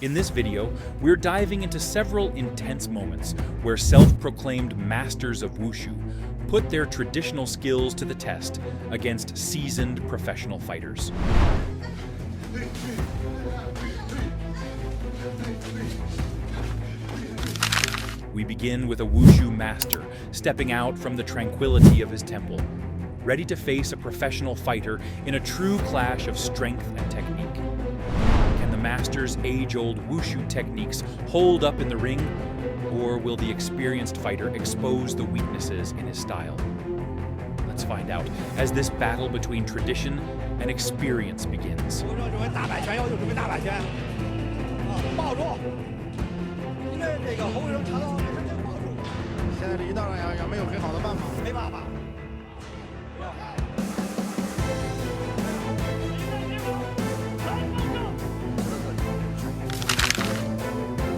In this video, we're diving into several intense moments where self-proclaimed masters of Wushu put their traditional skills to the test against seasoned professional fighters. We begin with a Wushu master stepping out from the tranquility of his temple, ready to face a professional fighter in a true clash of strength and technique. Can the master's age-old Wushu techniques hold up in the ring, or will the experienced fighter expose the weaknesses in his style? Let's find out as this battle between tradition and experience begins.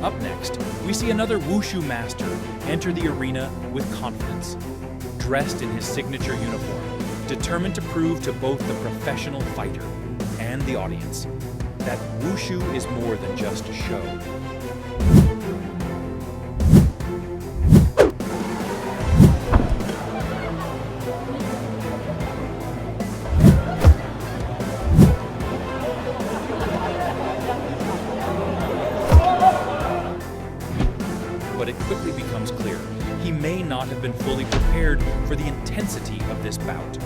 Up next, we see another Wushu master enter the arena with confidence, dressed in his signature uniform, determined to prove to both the professional fighter and the audience that Wushu is more than just a show. But it quickly becomes clear he may not have been fully prepared for the intensity of this bout.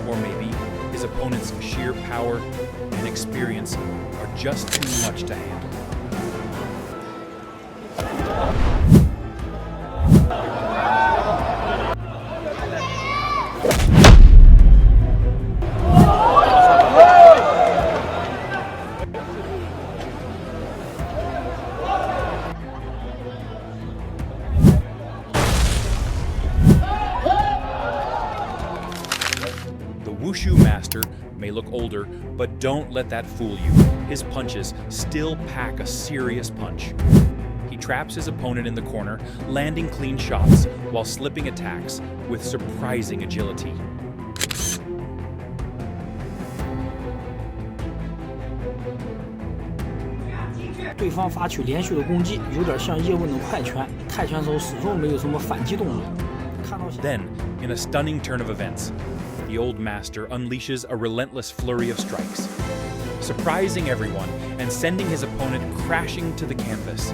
Or maybe his opponent's sheer power and experience are just too much to handle. Wushu master may look older, but don't let that fool you. His punches still pack a serious punch. He traps his opponent in the corner, landing clean shots while slipping attacks with surprising agility. Then, in a stunning turn of events, the old master unleashes a relentless flurry of strikes, surprising everyone and sending his opponent crashing to the canvas.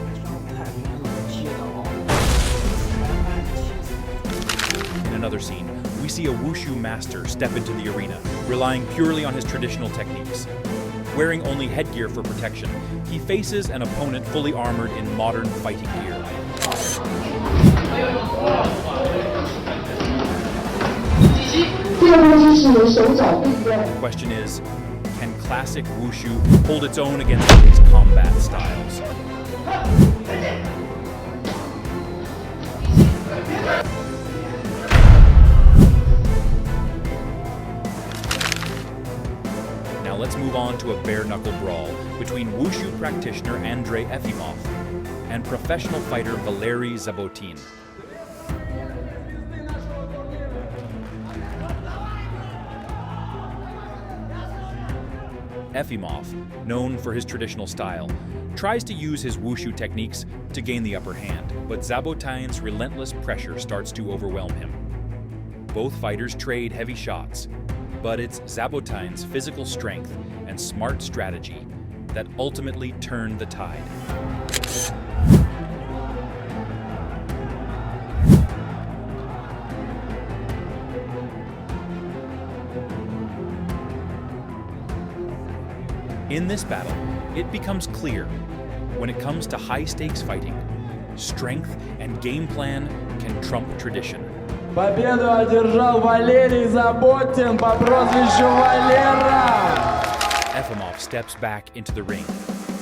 In another scene, we see a Wushu master step into the arena, relying purely on his traditional techniques. Wearing only headgear for protection, he faces an opponent fully armored in modern fighting gear. The question is, can classic Wushu hold its own against today's combat styles? Now let's move on to a bare-knuckle brawl between Wushu practitioner Andrei Efimov and professional fighter Valery Zabotin. Efimov, known for his traditional style, tries to use his Wushu techniques to gain the upper hand, but Zabotin's relentless pressure starts to overwhelm him. Both fighters trade heavy shots, but it's Zabotin's physical strength and smart strategy that ultimately turn the tide. In this battle, it becomes clear, when it comes to high-stakes fighting, strength and game plan can trump tradition. Победу одержал Валерий Заботин по прозвищу Валера! Efimov steps back into the ring,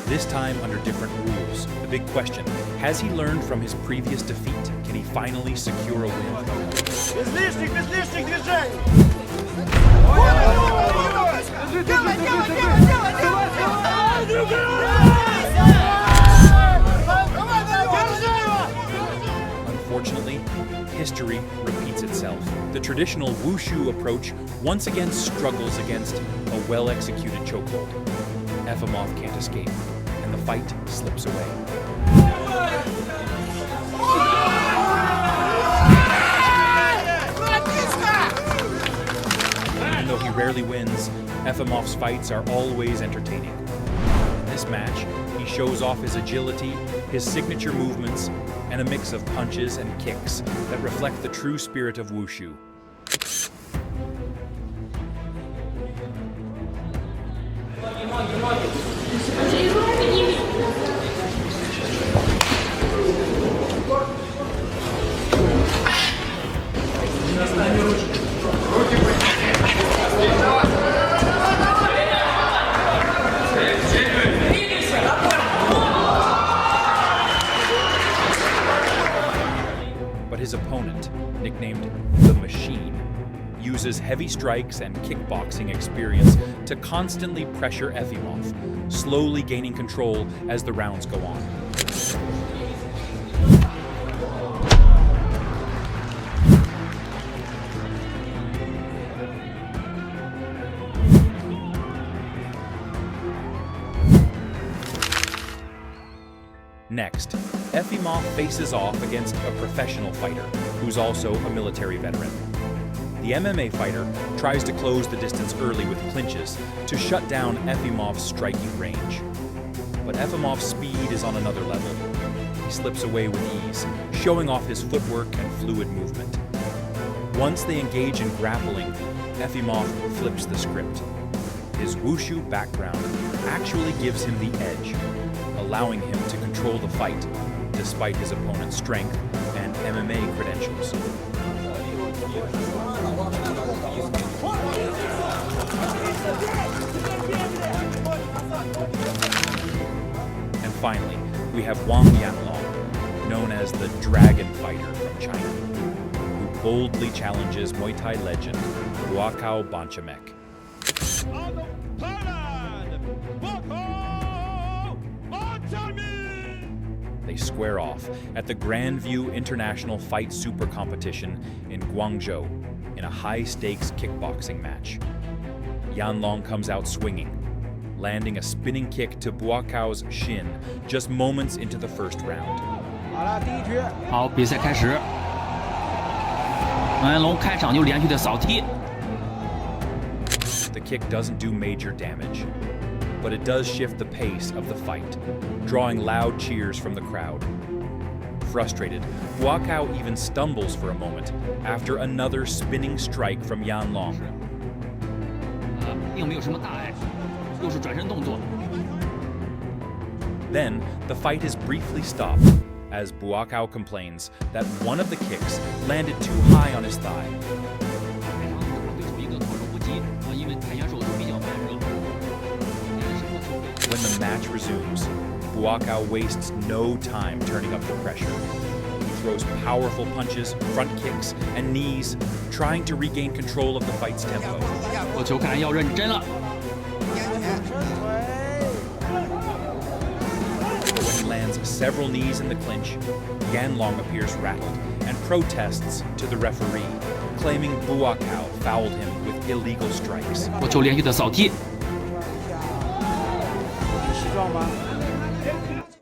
this time under different rules. The big question, has he learned from his previous defeat? Can he finally secure a win? Без лишних движений! Unfortunately, history repeats itself. The traditional Wushu approach once again struggles against a well-executed chokehold. Efimov can't escape, and the fight slips away. Even though he rarely wins, Efimov's fights are always entertaining. In this match, he shows off his agility, his signature movements, and a mix of punches and kicks that reflect the true spirit of Wushu. But his opponent, nicknamed the Machine, uses heavy strikes and kickboxing experience to constantly pressure Efimov, slowly gaining control as the rounds go on. Next, Efimov faces off against a professional fighter who's also a military veteran. The MMA fighter tries to close the distance early with clinches to shut down Efimov's striking range. But Efimov's speed is on another level. He slips away with ease, showing off his footwork and fluid movement. Once they engage in grappling, Efimov flips the script. His Wushu background actually gives him the edge, allowing him to control the fight despite his opponent's strength and MMA credentials. And finally, we have Wang Yanlong, known as the Dragon Fighter from China, who boldly challenges Muay Thai legend Buakaw Banchamek. They square off at the Grandview International Fight Super Competition in Guangzhou in a high-stakes kickboxing match. Yanlong comes out swinging, landing a spinning kick to Buakaw's shin just moments into the first round. 好，比赛开始。王彦龙开场就连续的扫踢。 The kick doesn't do major damage, but it does shift the pace of the fight, drawing loud cheers from the crowd. Frustrated, Buakaw even stumbles for a moment after another spinning strike from Yanlong. 并没有什么大碍，又是转身动作。 Then, the fight is briefly stopped as Buakaw complains that one of the kicks landed too high on his thigh. 对手一个投入不及，因为跆拳手都比较慢热。 When the match resumes, Buakaw wastes no time turning up the pressure. He throws powerful punches, front kicks, and knees, trying to regain control of the fight's tempo. 过球看来要认真了。 When he lands several knees in the clinch, Yanlong appears rattled and protests to the referee, claiming Buakaw fouled him with illegal strikes. 过球连续的扫踢。 知道吗？